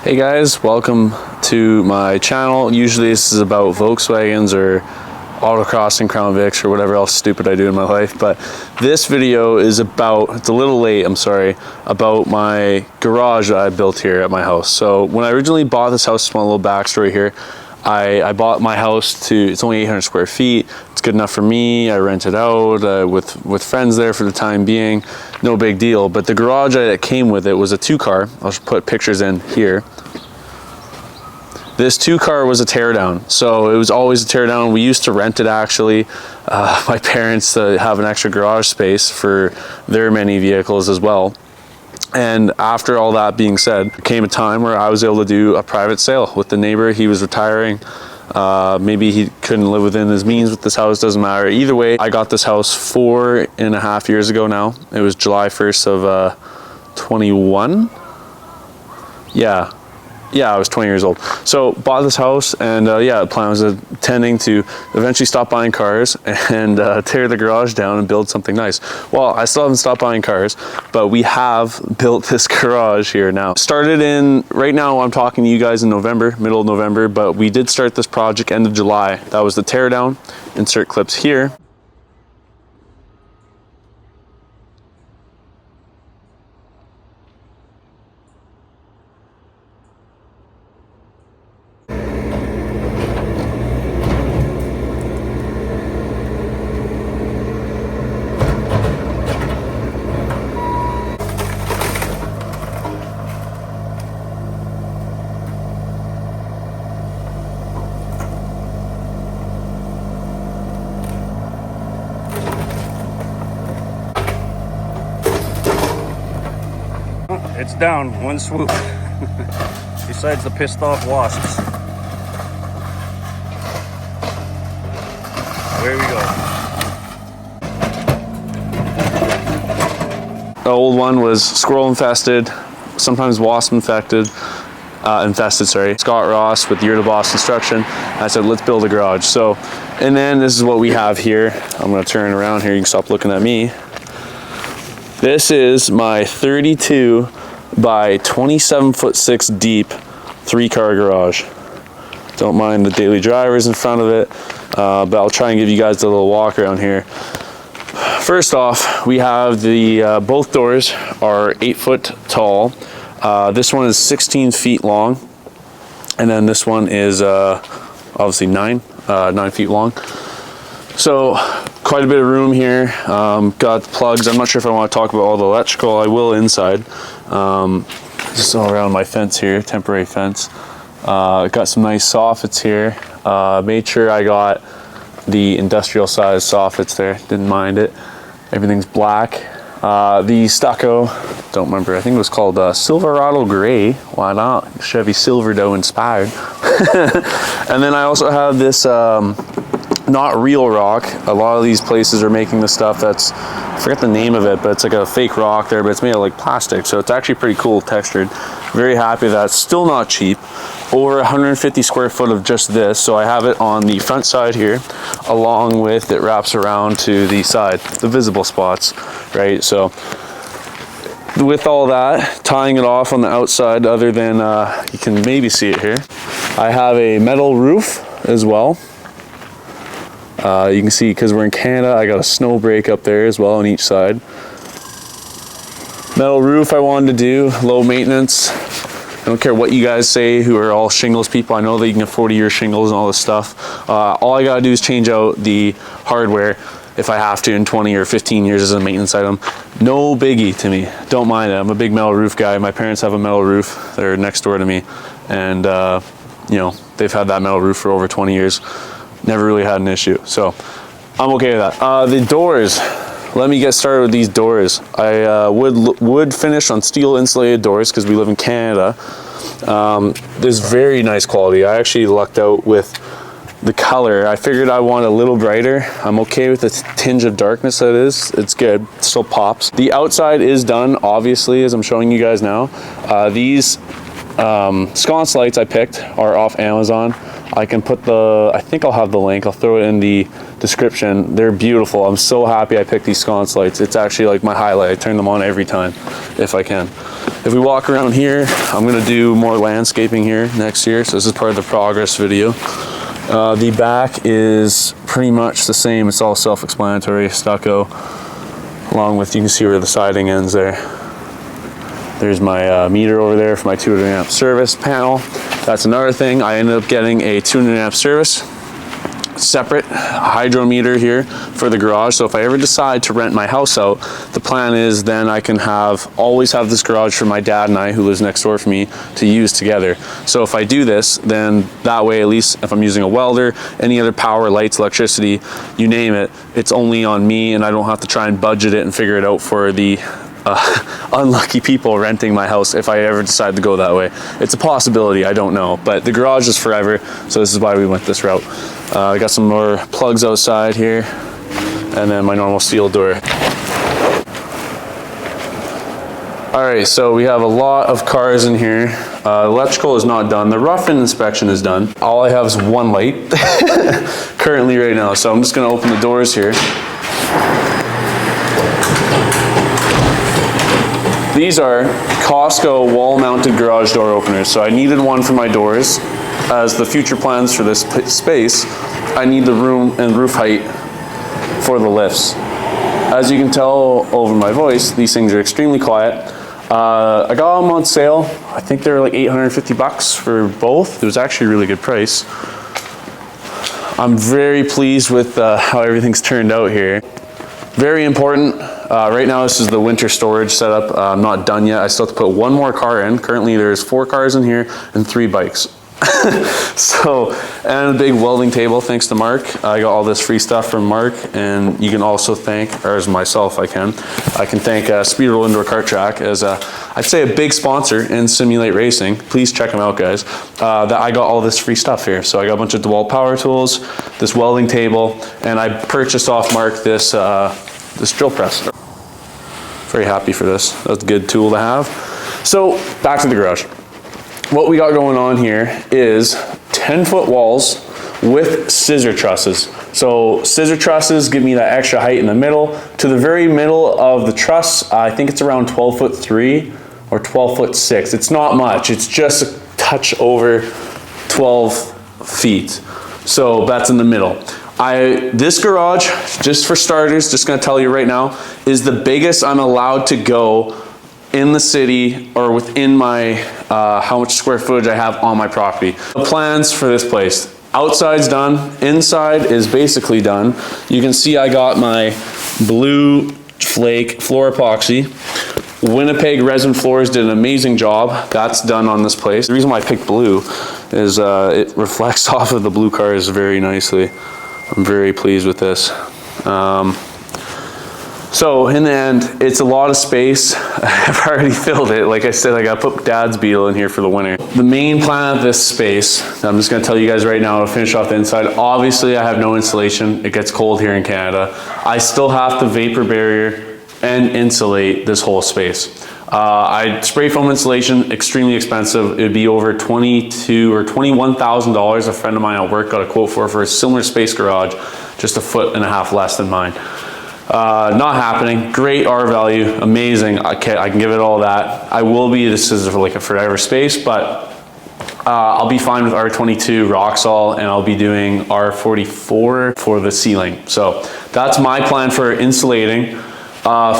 Hey guys, welcome to my channel. Usually this is about Volkswagens or autocross and Crown Vics or whatever else stupid I do in my life, but this video is about, it's a little late, I'm sorry, about my garage that I built here at my house. So when I originally bought this house, small little backstory here, I bought my house it's only 800 square feet. It's good enough for me. I rent it out with friends there for the time being. No big deal. But the garage that came with it was a 2-car. I'll just put pictures in here. This 2-car was a teardown. So it was always a teardown. We used to rent it actually. My parents have an extra garage space for their many vehicles as well. And after all that being said, there came a time where I was able to do a private sale with the neighbor. He was retiring. Maybe he couldn't live within his means with this house, doesn't matter. Either way, I got this house 4.5 years ago now. It was July 1st of 21. Yeah, I was 20 years old. So bought this house and yeah, the plan was intending to eventually stop buying cars and tear the garage down and build something nice. Well, I still haven't stopped buying cars, but we have built this garage here now. Started in, right now I'm talking to you guys in November, middle of November, but we did start this project end of July. That was the tear down. Insert clips here. It's down, one swoop. Besides the pissed off wasps. There we go. The old one was squirrel infested, sometimes wasp infested, sorry. Scott Ross with Year to Boss Construction. I said, let's build a garage. So, and then this is what we have here. I'm gonna turn around here, you can stop looking at me. This is my 32 by 27'6" deep 3-car garage. Don't mind the daily drivers in front of it, but I'll try and give you guys a little walk around here. First off, we have the both doors are 8 foot tall. This one is 16 feet long, and then this one is obviously 9 feet long. So quite a bit of room here. Got the plugs. I'm not sure if I want to talk about all the electrical. I will inside. Just all around my fence here, temporary fence. Got some nice soffits here. Made sure I got the industrial size soffits there. Didn't mind it. Everything's black. The stucco, don't remember, I think it was called Silverado Gray. Why not? Chevy Silverado inspired. And then I also have this not real rock. A lot of these places are making this stuff that's, I forget the name of it, but it's like a fake rock there, but it's made of like plastic. So it's actually pretty cool textured. Very happy that's still not cheap. Over 150 square foot of just this. So I have it on the front side here, along with it wraps around to the side, the visible spots, right? So with all that, tying it off on the outside, other than, you can maybe see it here, I have a metal roof as well. You can see, because we're in Canada, I got a snow break up there as well on each side. Metal roof I wanted to do, low maintenance. I don't care what you guys say who are all shingles people. I know that you can get 40-year shingles and all this stuff. All I gotta do is change out the hardware if I have to in 20 or 15 years as a maintenance item. No biggie to me, don't mind it. I'm a big metal roof guy. My parents have a metal roof. They're next door to me. And you know, they've had that metal roof for over 20 years. Never really had an issue, so I'm okay with that. The doors, let me get started with these doors. I would finish on steel insulated doors because we live in Canada. This is very nice quality. I actually lucked out with the color. I figured I want a little brighter. I'm okay with the tinge of darkness that it is. It's good, it still pops. The outside is done, obviously, as I'm showing you guys now. These sconce lights I picked are off Amazon. I can put I think I'll have the link. I'll throw it in the description. They're beautiful. I'm so happy I picked these sconce lights. It's actually like my highlight. I turn them on every time if I can. If we walk around here, I'm gonna do more landscaping here next year. So this is part of the progress video. The back is pretty much the same. It's all self-explanatory, stucco, along with, you can see where the siding ends there. There's my meter over there for my 200 amp service panel. That's another thing. I ended up getting a 200 amp service, separate hydrometer here for the garage. So if I ever decide to rent my house out, the plan is then I can always have this garage for my dad and I, who lives next door for me, to use together. So if I do this, then that way, at least if I'm using a welder, any other power, lights, electricity, you name it, it's only on me, and I don't have to try and budget it and figure it out for the unlucky people renting my house if I ever decide to go that way. It's a possibility, I don't know, but the garage is forever, so this is why we went this route. I got some more plugs outside here, and then my normal steel door. All right, so we have a lot of cars in here. Electrical is not done. The rough-in inspection is done. All I have is one light currently right now, so I'm just gonna open the doors here. These are Costco wall-mounted garage door openers. So I needed one for my doors. As the future plans for this space, I need the room and roof height for the lifts. As you can tell over my voice, these things are extremely quiet. I got them on sale. I think they were like 850 bucks for both. It was actually a really good price. I'm very pleased with how everything's turned out here. Very important. Right now, this is the winter storage setup. I'm not done yet. I still have to put one more car in. Currently, there's 4 cars in here and 3 bikes. So, and a big welding table, thanks to Mark. I got all this free stuff from Mark, and you can also thank, or as myself, I can thank Speedroll Indoor Kart Track as I'd say a big sponsor in simulate racing. Please check them out, guys. That I got all this free stuff here. So I got a bunch of DeWalt power tools, this welding table, and I purchased off Mark this this drill press. Very happy for this. That's a good tool to have. So back to the garage. What we got going on here is 10-foot walls with scissor trusses. So scissor trusses give me that extra height in the middle. To the very middle of the truss, I think it's around 12'3" or 12'6". It's not much. It's just a touch over 12 feet. So that's in the middle. This garage, just for starters, just gonna tell you right now, is the biggest I'm allowed to go in the city or within my, how much square footage I have on my property. The plans for this place. Outside's done, inside is basically done. You can see I got my blue flake floor epoxy. Winnipeg Resin Floors did an amazing job. That's done on this place. The reason why I picked blue is it reflects off of the blue cars very nicely. I'm very pleased with this. So in the end, it's a lot of space. I've already filled it. Like I said, I gotta put Dad's Beetle in here for the winter. The main plan of this space, I'm just gonna tell you guys right now to finish off the inside. Obviously, I have no insulation. It gets cold here in Canada. I still have to vapor barrier and insulate this whole space. I spray foam insulation, extremely expensive. It'd be over $22,000 or $21,000. A friend of mine at work got a quote for a similar space garage, just 1.5 feet less than mine. Not happening. Great R value, amazing. I can give it all that. This is like a forever space, but I'll be fine with R22 Roxol, and I'll be doing R44 for the ceiling. So that's my plan for insulating.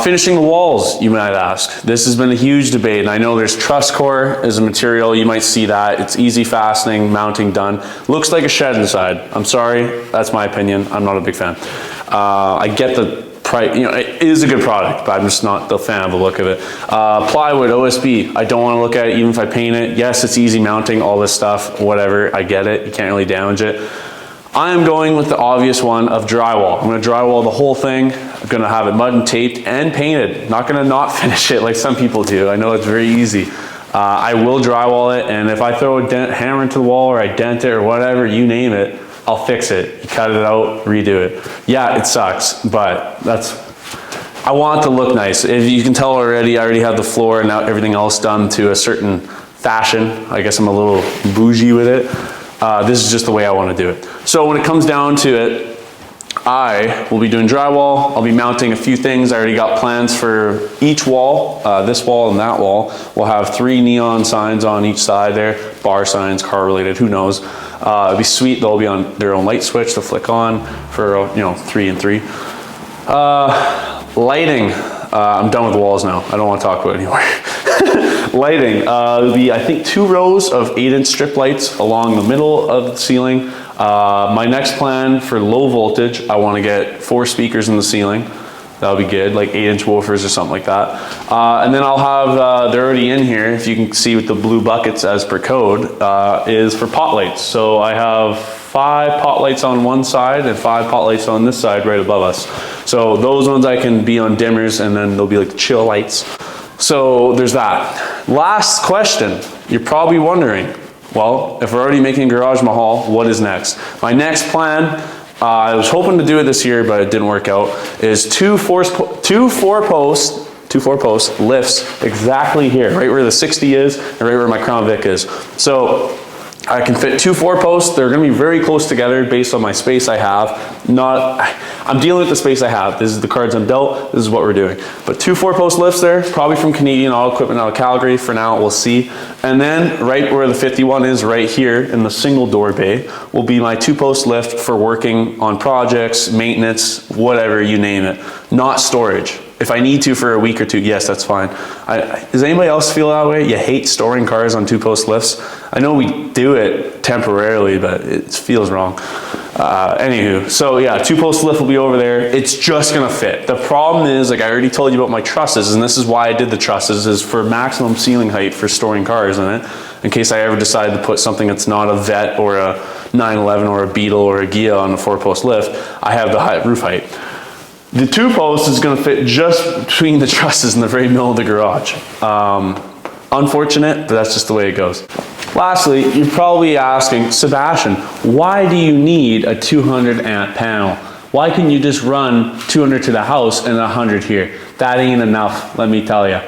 Finishing the walls, you might ask. This has been a huge debate, and I know there's truss core as a material. You might see that. It's easy fastening, mounting done. Looks like a shed inside. I'm sorry, that's my opinion. I'm not a big fan. I get the price, it is a good product, but I'm just not the fan of the look of it. Plywood, OSB, I don't want to look at it even if I paint it. Yes, it's easy mounting, all this stuff, whatever, I get it. You can't really damage it. I am going with the obvious one of drywall. I'm gonna drywall the whole thing. I'm gonna have it mud and taped and painted. Not gonna not finish it like some people do. I know it's very easy. I will drywall it, and if I throw a hammer into the wall or I dent it or whatever, you name it, I'll fix it. You cut it out, redo it. Yeah, it sucks, but I want it to look nice. If you can tell already, I already have the floor and now everything else done to a certain fashion. I guess I'm a little bougie with it. This is just the way I want to do it. So when it comes down to it, I will be doing drywall. I'll be mounting a few things. I already got plans for each wall, this wall and that wall. We'll have 3 neon signs on each side there, bar signs, car related, who knows. It'll be sweet. They'll be on their own light switch to flick on for, 3 and 3. Lighting. I'm done with the walls now. I don't want to talk about it anymore. Lighting. There'll be, I think, 2 rows of 8-inch strip lights along the middle of the ceiling. My next plan for low voltage, I want to get 4 speakers in the ceiling. That'll be good, like 8-inch woofers or something like that. And then I'll have, they're already in here, if you can see with the blue buckets as per code, is for pot lights. So I have 5 pot lights on one side and 5 pot lights on this side right above us. So those ones I can be on dimmers, and then they'll be like chill lights. So there's that. Last question, you're probably wondering, well, if we're already making Garage Mahal, what is next? My next plan, I was hoping to do it this year, but it didn't work out, is two four post lifts exactly here, right where the 60 is and right where my Crown Vic is. So I can fit 2 4-posts. They're gonna be very close together based on my space I have. I'm dealing with the space I have. This is the cards I'm dealt. This is what we're doing. But 2 4-post lifts there, probably from Canadian Auto Equipment out of Calgary for now, we'll see. And then right where the 51 is, right here in the single door bay, will be my 2-post lift for working on projects, maintenance, whatever, you name it. Not storage. If I need to for a week or 2, yes, that's fine. Does anybody else feel that way? You hate storing cars on 2-post lifts? I know we do it temporarily, but it feels wrong. Anywho, so yeah, 2-post lift will be over there. It's just gonna fit. The problem is, like I already told you about my trusses, and this is why I did the trusses, is for maximum ceiling height for storing cars in it, in case I ever decide to put something that's not a Vet or a 911 or a Beetle or a Gia on a 4-post lift, I have the roof height. The 2-post is going to fit just between the trusses in the very middle of the garage. Unfortunate, but that's just the way it goes. Lastly, you're probably asking, Sebastian, why do you need a 200 amp panel? Why can't you just run 200 to the house and 100 here? That ain't enough, let me tell you.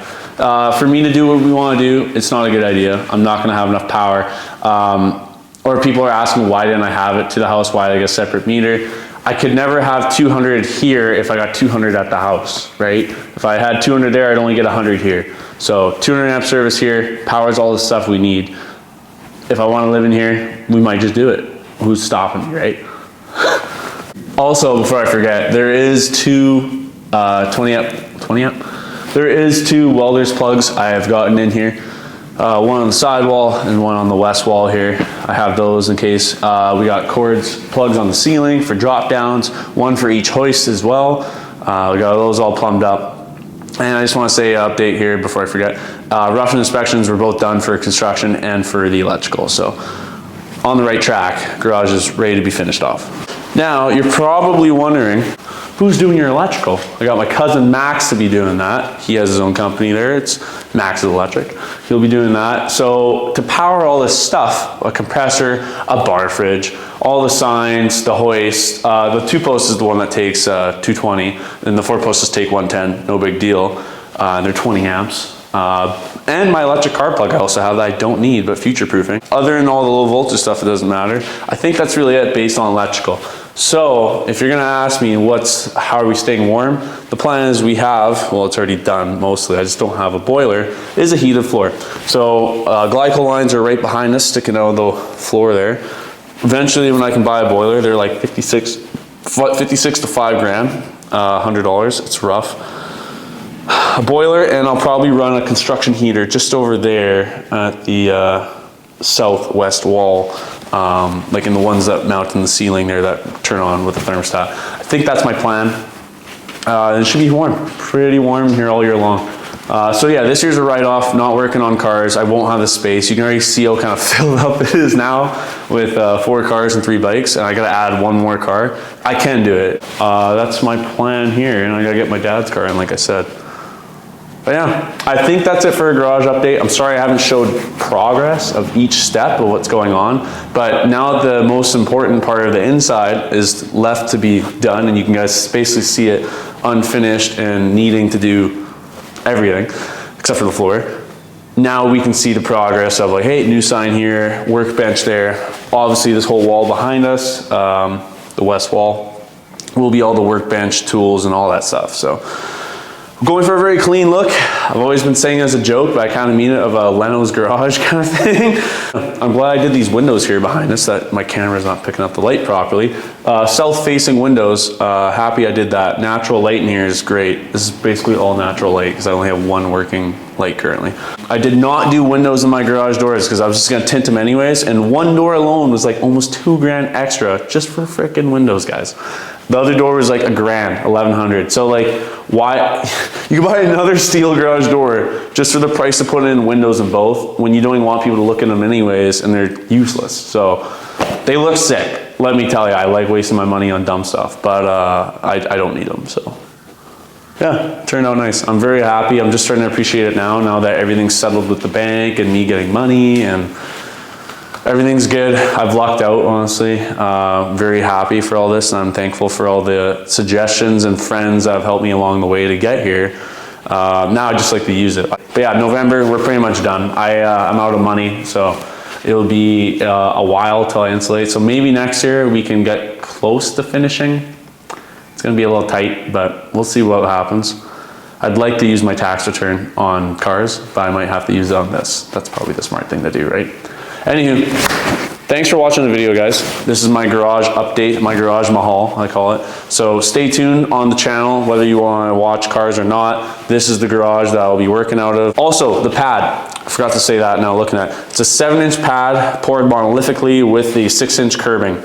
For me to do what we want to do, it's not a good idea. I'm not going to have enough power. Or people are asking, why didn't I have it to the house? Why did I get a separate meter? I could never have 200 here if I got 200 at the house, right? If I had 200 there, I'd only get 100 here. So 200 amp service here, powers all the stuff we need. If I want to live in here, we might just do it. Who's stopping me, right? Also, before I forget, there is 2 20 amp? There is 2 welders plugs I have gotten in here. One on the side wall and one on the west wall here. I have those in case. We got plugs on the ceiling for drop downs, one for each hoist as well. We got those all plumbed up. And I just want to say an update here before I forget. Rough inspections were both done for construction and for the electrical. So on the right track, garage is ready to be finished off. Now you're probably wondering, who's doing your electrical? I got my cousin Max to be doing that. He has his own company there. It's Max's Electric. He'll be doing that. So to power all this stuff, a compressor, a bar fridge, all the signs, the hoist, the 2-post is the one that takes 220, and the 4-posts take 110, no big deal. They're 20 amps. And my electric car plug I also have that I don't need, but future-proofing. Other than all the low voltage stuff, it doesn't matter. I think that's really it based on electrical. So if you're gonna ask me how are we staying warm, the plan is we have, well, it's already done mostly, I just don't have a boiler, is a heated floor. So glycol lines are right behind us, sticking out of the floor there. Eventually when I can buy a boiler, they're like 56 to 5 grand, $100, it's rough. A boiler, and I'll probably run a construction heater just over there at the southwest wall, like in the ones that mount in the ceiling there that turn on with the thermostat. I think that's my plan. It should be warm, pretty warm here all year long. So yeah, this year's a write-off, not working on cars. I won't have the space. You can already see how kind of filled up it is now with 4 cars and 3 bikes, and I gotta add 1 more car. I can do it. That's my plan here, and I gotta get my dad's car in, like I said. But yeah, I think that's it for a garage update. I'm sorry I haven't showed progress of each step of what's going on, but now the most important part of the inside is left to be done, and you can guys basically see it unfinished and needing to do everything except for the floor. Now we can see the progress of like, hey, new sign here, workbench there. Obviously this whole wall behind us, the west wall, will be all the workbench tools and all that stuff. So I'm going for a very clean look. I've always been saying it as a joke, but I kind of mean it, of a Leno's garage kind of thing. I'm glad I did these windows here behind us, that my camera's not picking up the light properly. South-facing windows, happy I did that. Natural light in here is great. This is basically all natural light because I only have one working light currently. I did not do windows in my garage doors because I was just gonna tint them anyways, and one door alone was like almost $2,000 extra just for frickin' windows, guys. The other door was like $1,000, 1,100. So like, why? You can buy another steel garage door just for the price of putting in windows in both when you don't even want people to look at them anyways, and they're useless. So they look sick. Let me tell you, I like wasting my money on dumb stuff, but I don't need them, so. Yeah, turned out nice. I'm very happy. I'm just starting to appreciate it now that everything's settled with the bank and me getting money and everything's good. I've lucked out, honestly. Very happy for all this, and I'm thankful for all the suggestions and friends that have helped me along the way to get here. Now I just like to use it. But yeah, November, we're pretty much done. I'm out of money, so it'll be a while till I insulate. So maybe next year we can get close to finishing. It's gonna be a little tight, but we'll see what happens. I'd like to use my tax return on cars, but I might have to use it on this. That's probably the smart thing to do, right? Anywho, thanks for watching the video, guys. This is my garage update, my garage mahal, I call it. So stay tuned on the channel, whether you want to watch cars or not. This is the garage that I'll be working out of. Also, the pad, I forgot to say that now looking at it. It's a 7-inch pad poured monolithically with the 6-inch curbing.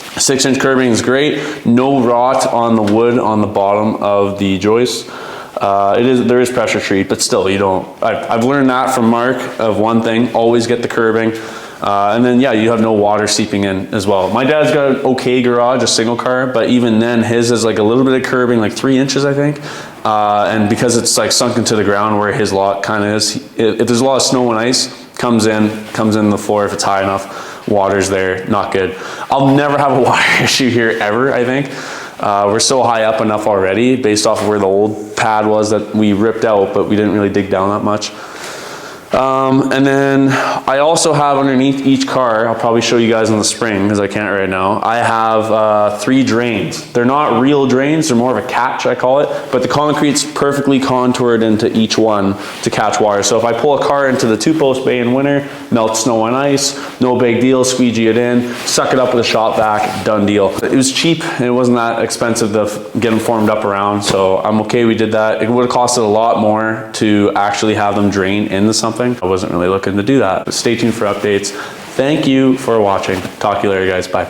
6-inch curbing is great. No rot on the wood on the bottom of the joist. There is pressure treat, but still, you don't. I've learned that from Mark of one thing: always get the curbing, and then yeah, you have no water seeping in as well. My dad's got an okay garage, a single car, but even then, his is like a little bit of curbing, like 3 inches, I think. And because it's like sunk into the ground where his lot kind of is, if there's a lot of snow and ice, comes in the floor if it's high enough. Water's there, not good. I'll never have a water issue here ever, I think. We're so high up enough already based off of where the old pad was that we ripped out, but we didn't really dig down that much. And then I also have underneath each car, I'll probably show you guys in the spring because I can't right now, I have 3 drains. They're not real drains, they're more of a catch, I call it, but the concrete's perfectly contoured into each one to catch water. So if I pull a car into the 2-post bay in winter, melt snow and ice, no big deal, squeegee it in, suck it up with a shop vac, done deal. It was cheap and it wasn't that expensive to get them formed up around, so I'm okay we did that. It would have costed a lot more to actually have them drain into something. I wasn't really looking to do that, but stay tuned for updates. Thank you for watching. Talk to you later, guys. Bye.